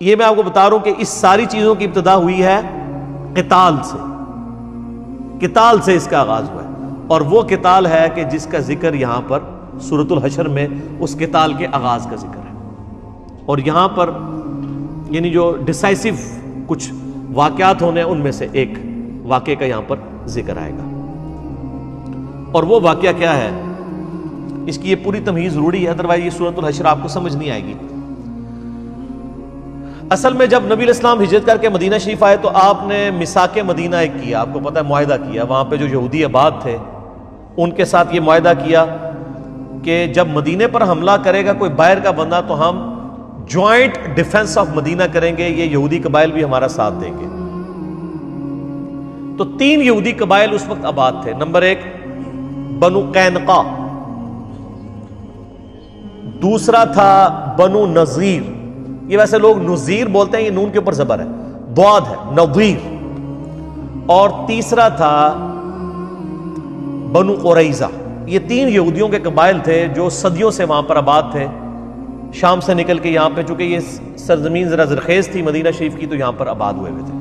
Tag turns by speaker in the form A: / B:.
A: ये मैं आपको बता रहा हूं कि इस सारी चीजों की इब्तिदा हुई है किताल से। किताल से इसका आगाज हुआ है, और वो किताल है कि जिसका जिक्र यहां पर सूरतुल हशर में उस किताल के आगाज का जिक्र है। और यहां पर यानी जो डिसाइसिव कुछ वाकयात होने उनमें से एक वाकये का यहां पर जिक्र आएगा। और वो वाकया क्या है, इसकी ये पूरी तमहीज जरूरी है, अदरवाइज ये सूरतुल हशर आपको समझ नहीं आएगी। असल में जब नबी इस्लाम हिजरत करके मदीना शरीफ आए तो आपने मिसाके मदीना एक किया, आपको पता है मुआहिदा किया। वहां पे जो यहूदी आबाद थे उनके साथ ये मुआहिदा किया कि जब मदीने पर हमला करेगा कोई बाहर का बंदा तो हम ज्वाइंट डिफेंस ऑफ मदीना करेंगे, ये यहूदी कबाइल भी हमारा साथ देंगे। तो 3 यहूदी कबाइल उस वक्त आबाद थे। नंबर 1 बनु कैनका, दूसरा था बनु नजीर, ये वैसे लोग नज़ीर बोलते हैं, ये नून के ऊपर जबर है, द्वाद है, नज़ीर। और तीसरा था बनु कुरैज़ा। ये 3 यहूदियों के कबाइल थे जो सदियों से वहां पर आबाद थे। शाम से निकल के यहां पे, चूंकि ये सरजमीन जरा जरखेज थी मदीना शरीफ की, तो यहां पर आबाद हुए थे।